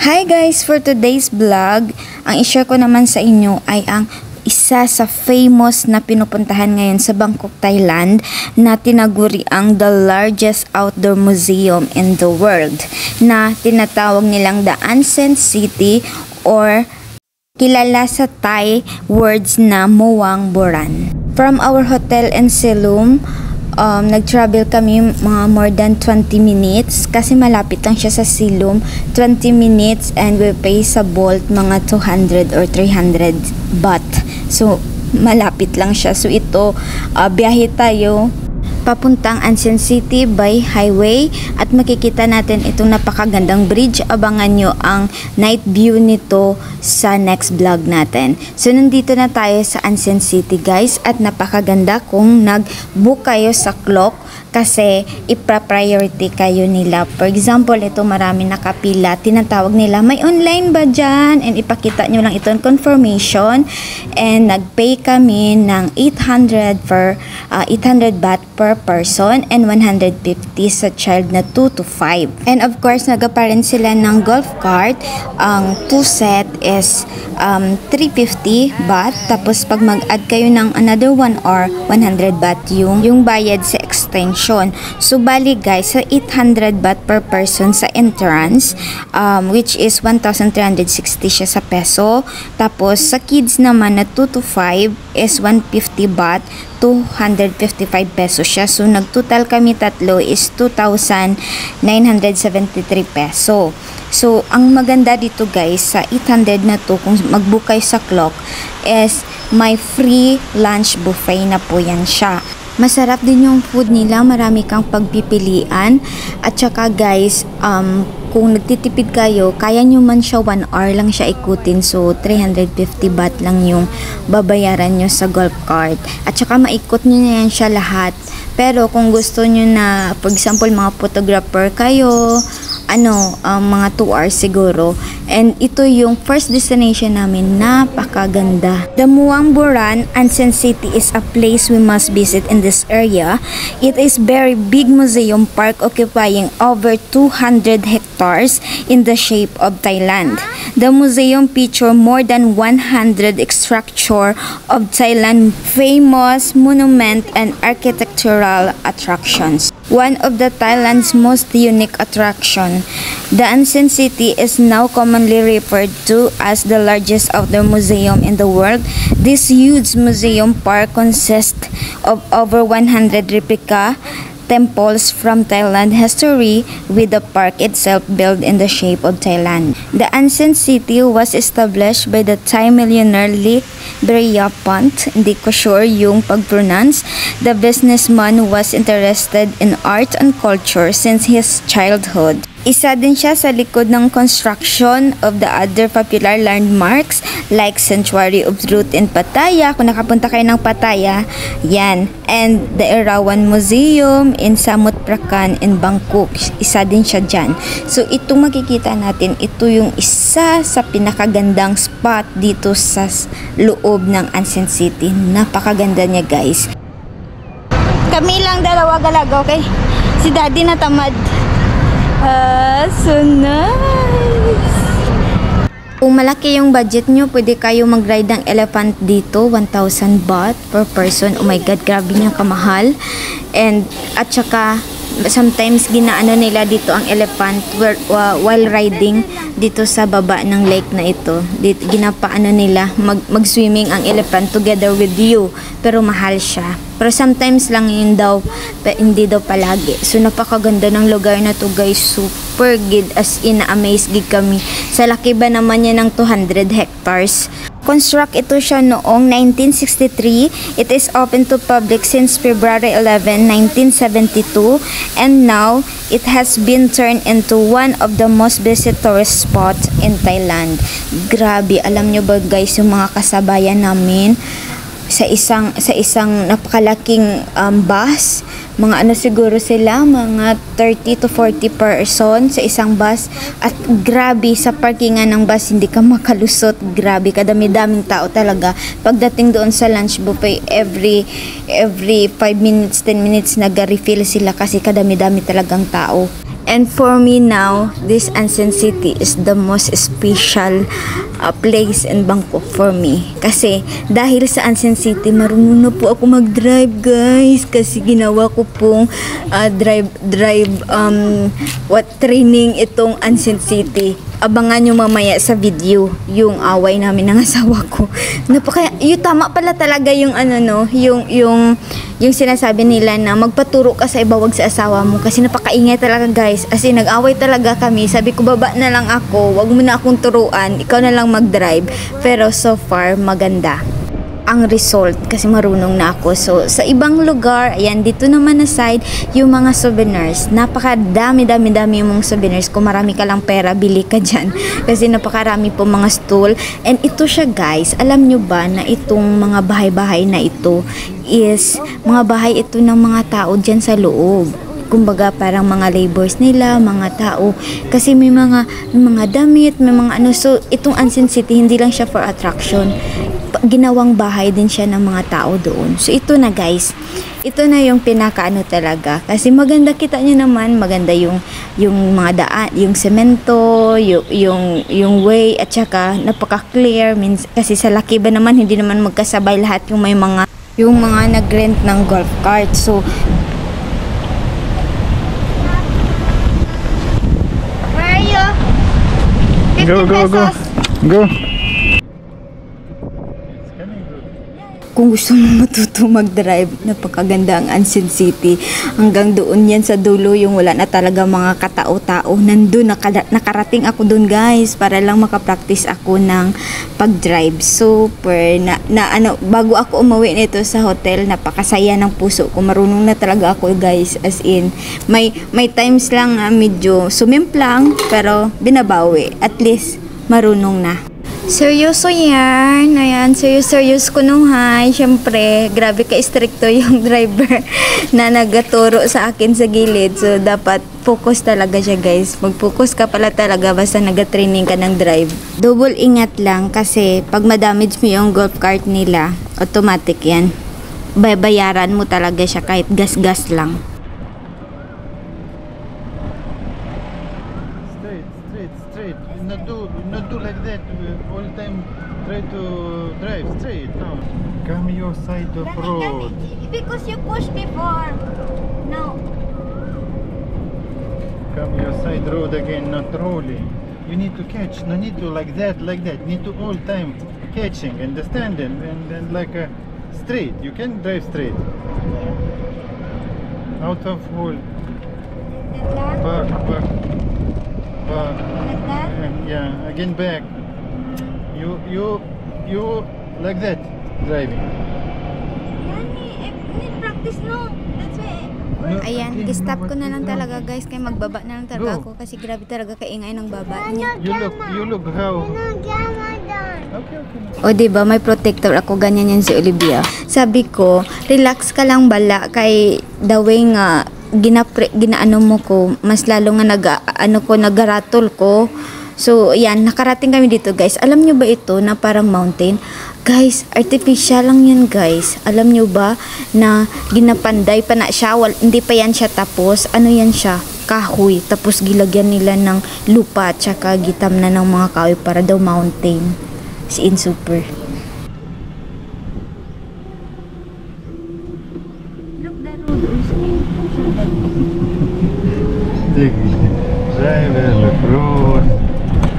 Hi guys! For today's vlog, ang i-share ko naman sa inyo ay ang isa sa famous na pinupuntahan ngayon sa Bangkok, Thailand na tinaguri ang the largest outdoor museum in the world na tinatawag nilang the Ancient City or kilala sa Thai words na Muang Boran. From our hotel in Siloam, nag-travel kami mga more than 20 minutes kasi malapit lang siya sa Siloam. 20 minutes and we pay sa Bolt mga 200 or 300 baht. So, malapit lang siya. So, ito, biyahe tayo papuntang Ancient City by highway at makikita natin itong napakagandang bridge. Abangan nyo ang night view nito sa next vlog natin. So, nandito na tayo sa Ancient City guys at napakaganda kung nag-book kayo sa clock kasi ipra-priority kayo nila. For example, ito marami nakapila. Tinatawag nila, may online ba dyan? And ipakita nyo lang ito ang confirmation. And nag-pay kami ng 800 baht per person and 150 sa child na 2 to 5. And of course, nagapa rin sila ng golf cart. Ang 2 set is 350 baht. Tapos pag mag-add kayo ng another 1 or 100 baht yung bayad sa extension. So, bali guys, sa 800 baht per person sa entrance, which is 1,360 siya sa peso. Tapos, sa kids naman na 2 to 5 is 150 baht, 255 pesos siya. So, nag-total kami tatlo is 2,973 peso. So, ang maganda dito guys, sa 800 na to, kung mag-book kayo sa clock, is may free lunch buffet na po yan siya. Masarap din yung food nila, marami kang pagpipilian. At saka guys, kung nagtitipid kayo, kaya nyo man siya 1 hour lang siya ikutin. So, 350 baht lang yung babayaran nyo sa golf cart. At saka maikot nyo na yan siya lahat. Pero kung gusto nyo na, for example, mga photographer kayo, mga 2 hours siguro. And ito yung first destination namin, napakaganda. The Muang Boran Ancient City is a place we must visit in this area. It is very big museum park occupying over 200 hectares in the shape of Thailand. The museum features more than 100 structure of Thailand famous monument and architectural attractions. One of the Thailand's most unique attraction, the Ancient City is now commonly referred to as the largest outdoor museum in the world. This huge museum park consists of over 100 replica temples from Thailand history, with the park itself built in the shape of Thailand. The Ancient City was established by the Thai millionaire Lik Briyapant, hindi ko sure yung pag-pronounce. The businessman was interested in art and culture since his childhood. Isa din siya sa likod ng construction of the other popular landmarks like Sanctuary of Truth in Pattaya. Kung nakapunta kayo ng Pattaya, yan. And the Erawan Museum in Samut Prakan in Bangkok. Isa din siya dyan. So, itong makikita natin, ito yung isa sa pinakagandang spot dito sa loob ng Ancient City. Napakaganda niya, guys. Kami lang dalawa galaga, okay? Si Daddy na tamad. So nice! Kung malaki yung budget nyo, pwede kayo mag-ride ng elephant dito, 1,000 baht per person. Oh my God, grabe niyang kamahal. And, at saka, sometimes ginaano nila dito ang elephant while riding dito sa baba ng lake na ito. Ginapaano nila, mag-swimming ang elephant together with you. Pero mahal siya. Pero sometimes lang yun daw, hindi daw palagi. So, napakaganda ng lugar na to guys. Super good, as in, amaze gig kami. Sa laki ba naman niya ng 200 hectares. Construct ito siya noong 1963. It is open to public since February 11, 1972. And now, it has been turned into one of the most visited tourist spots in Thailand. Grabe, alam nyo ba guys, yung mga kasabayan namin, sa isang napakalaking bus, mga siguro sila, mga 30 to 40 person sa isang bus. At grabe, sa parkingan ng bus, hindi ka makalusot. Grabe, kadami-daming tao talaga. Pagdating doon sa lunch buffet, every 5 minutes, 10 minutes, nag-refill sila kasi kadami-dami talagang tao. And for me now, this Ansin City is the most special place in Bangkok for me. Kasi dahil sa Ansin City, marunong na po ako mag-drive, guys. Kasi ginawa ko pong training itong Ansin City. Abangan nyo mamaya sa video yung away namin ng asawa ko. Yung tama pala talaga yung yung sinasabi nila na magpaturo ka sa iba, wag sa asawa mo, kasi napakaingay talaga, guys. As in, nag-away talaga kami. Sabi ko, baba na lang ako, wag mo na akong turuan, ikaw na lang mag-drive. Pero so far maganda ang result kasi marunong na ako. So sa ibang lugar, ayan, dito naman na side yung mga souvenirs, napakadami yung mga souvenirs. Kung marami ka lang pera, bili ka dyan kasi napakarami po mga stool. And ito siya, guys, alam nyo ba na itong mga bahay-bahay na ito is mga bahay ito ng mga tao dyan sa loob. Kumbaga parang mga laborers nila, mga tao, kasi may mga damit, may mga ano. So itong Ansin City, hindi lang siya for attraction, ginawang bahay din siya ng mga tao doon. So ito na, guys, ito na yung pinakaano talaga, kasi maganda, kita nyo naman, maganda yung mga daan, yung semento, yung way, at saka napaka clear, kasi sa Lakiban naman hindi naman magkasabay lahat yung mga nag-rent ng golf cart. So where are you? 15 pesos. Go. Kung gusto mo matuto mag-drive, napakaganda ang Ansin City. Hanggang doon yan sa dulo, yung wala na talaga mga katao-tao. Nandun, nakarating ako doon, guys, para lang makapractice ako ng pag-drive. Super, bago ako umuwi nito sa hotel, napakasaya ng puso ko. Marunong na talaga ako, guys, as in. May times lang medyo sumimplang, pero binabawi. At least, marunong na. Seryoso yan. Ayan, serious ko nung high. Siyempre, grabe ka stricto yung driver na nagaturo sa akin sa gilid. So, dapat focus talaga siya, guys. Mag-focus ka pala talaga basta nag-training ka ng drive. Double ingat lang kasi pag madamage mo yung golf cart nila, automatic yan. Bayaran mo talaga siya kahit gas-gas lang. Straight. Not do like that. All time try to drive straight. No. Come your side of road. Because you pushed before. No. Come your side road again, not rolling. You need to catch. No need to like that. Need to all time catching, understand? And like a straight. You can drive straight. Out of hole. Back. Like that? Yeah, again back. You like that driving. I need practice, no. That's why. Ayan, stop ko na lang talaga, guys, kaya magbaba na lang talaga ako kasi grabe talaga kaingay ng baba niya. You look how. Okay. O diba, may protector ako, ganyan yan si Olivia. Sabi ko, relax ka lang bala kay the way nga ginaano mo ko, mas lalo nga nagaratol ko. So, yan, nakarating kami dito, guys. Alam nyo ba ito na parang mountain? Guys, artificial lang yan, guys. Alam nyo ba na ginapanday pa na siya? Hindi pa yan siya tapos. Ano yan siya? Kahoy. Tapos gilagyan nila ng lupa at saka gitam na ng mga kahoy para daw mountain. Si in super. Look, the road also. Driver, look road.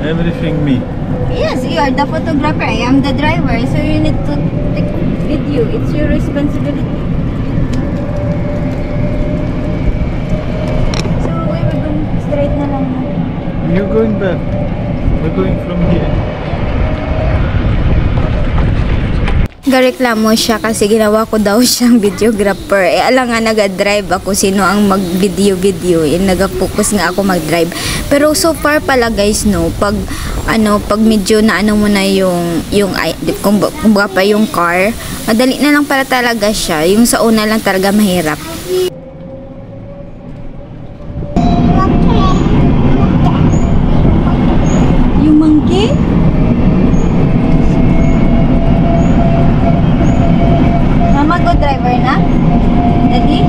Everything me. Yes, you are the photographer. I am the driver. So you need to take video. It's your responsibility. So we will go straight na lang. You're going back. We're going from here. Gareklamo siya kasi ginawa ko daw siyang videographer. Alam nga nag-drive ako, sino ang mag-video. Nag-focus nga ako mag-drive. Pero so far pala, guys, no, pag medyo na mo na yung kumbaga pa yung car, madali na lang pala talaga siya. Yung sa una lang talaga mahirap. Yung monkey? Mama, go driver na? Daddy?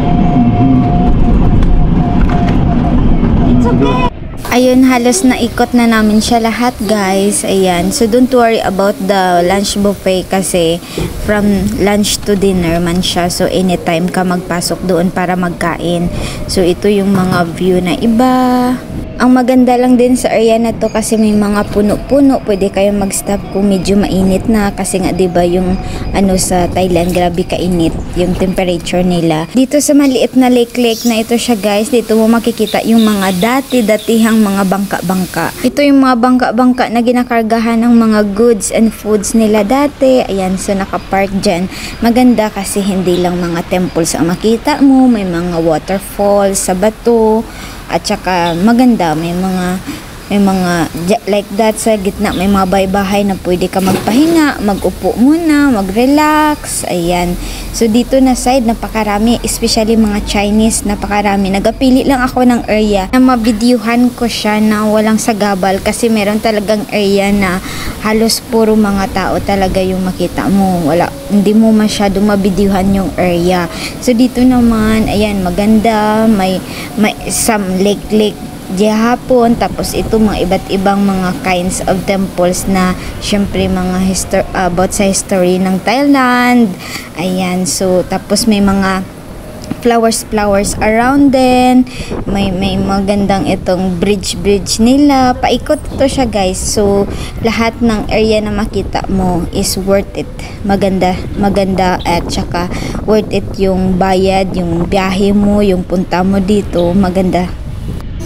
It's halos naikot na namin siya lahat guys. Ayan. So don't worry about the lunch buffet kasi from lunch to dinner man siya. So anytime ka magpasok doon para magkain. So ito yung mga view na iba. Ang maganda lang din sa area na to kasi may mga puno-puno. Pwede kayong mag-stop kung medyo mainit na kasi nga 'di ba yung ano sa Thailand grabe kainit yung temperature nila. Dito sa maliit na lake na ito siya guys. Dito mo makikita yung mga dati-datihang mga bangka-bangka. Ito yung mga bangka-bangka na ginakargahan ng mga goods and foods nila dati. Ayan, so nakapark dyan. Maganda kasi hindi lang mga temples ang makita mo. May mga waterfalls sa bato. At saka maganda, may mga like that sa gitna, may mga bahay-bahay na pwede ka magpahinga, mag-upo muna, mag-relax. Ayan. So dito na side, napakarami, especially mga Chinese, napakarami. Nagapili lang ako ng area na mabidyuhan ko siya na walang sagabal kasi meron talagang area na halos puro mga tao talaga yung makita mo. Hindi mo masyado mabidyuhan yung area. So dito naman, ayan, maganda, may some lake hapon, tapos ito mga iba't ibang mga kinds of temples na syempre mga about sa history ng Thailand. Ayan, so tapos may mga flowers around din. May magandang itong bridge nila. Paikot ito siya guys. So lahat ng area na makita mo is worth it. Maganda at saka worth it yung bayad, yung biyahe mo, yung punta mo dito. Maganda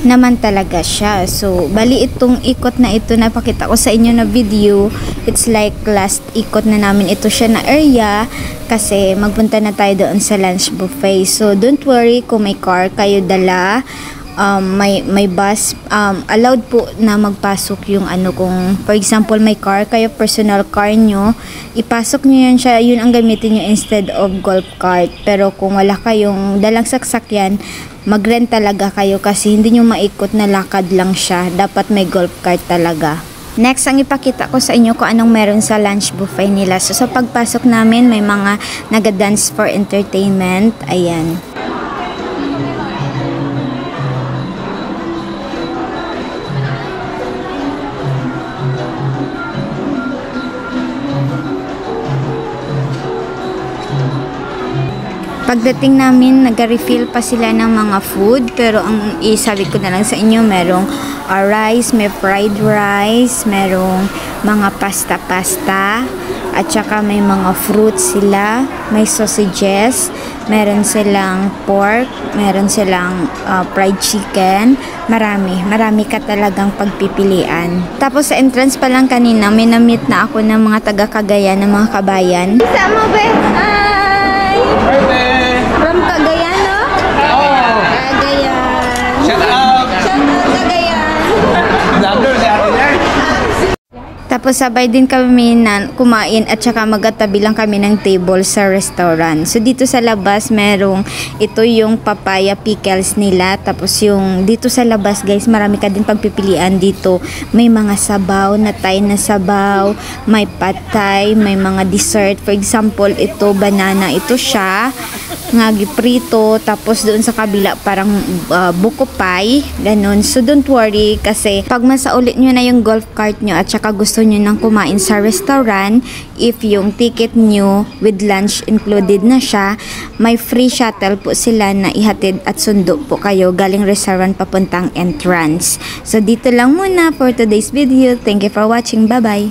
naman talaga siya. So bali itong ikot na ito na pakita ko sa inyo na video, it's like last ikot na namin ito siya na area kasi magpunta na tayo doon sa lunch buffet. So don't worry kung may car kayo dala, may bus, allowed po na magpasok yung ano, kung for example may car kayo, personal car nyo, ipasok nyo yan siya, yun ang gamitin nyo instead of golf cart. Pero kung wala kayong dalang saksakyan, mag-rent talaga kayo kasi hindi nyo maikot na lakad lang siya, dapat may golf cart talaga. Next, ang ipakita ko sa inyo kung anong meron sa lunch buffet nila. So sa pagpasok namin, may mga naga-dance for entertainment. Ayan. Pagdating namin, nag-refill pa sila ng mga food, pero ang isabi ko na lang sa inyo, merong rice, may fried rice, merong mga pasta, at saka may mga fruits sila, may sausages, meron silang pork, meron silang fried chicken, marami ka talagang pagpipilian. Tapos sa entrance pa lang kanina, may na-meet na ako ng mga taga-Cagayan, ng mga kabayan. Isa mo ba? From Cagayan, no? Oh! Cagayan. Shut up! Shout out Cagayan. Vlogger si Ate Ner. Tapos sabay din kami na kumain at saka magkatabi lang kami ng table sa restaurant. So dito sa labas merong ito yung papaya pickles nila. Tapos yung dito sa labas guys, marami ka din pagpipilian dito. May mga sabaw na Thai na sabaw, may pad Thai, may mga dessert. For example, ito banana, ito siya nga giprito, tapos doon sa kabila parang buko pie, ganun. So don't worry kasi pag masaulit nyo na yung golf cart nyo at saka gusto nyo nang kumain sa restaurant, if yung ticket nyo with lunch included na siya, may free shuttle po sila na ihatid at sundo po kayo galing restaurant papuntang entrance. So dito lang muna for today's video. Thank you for watching. Bye bye.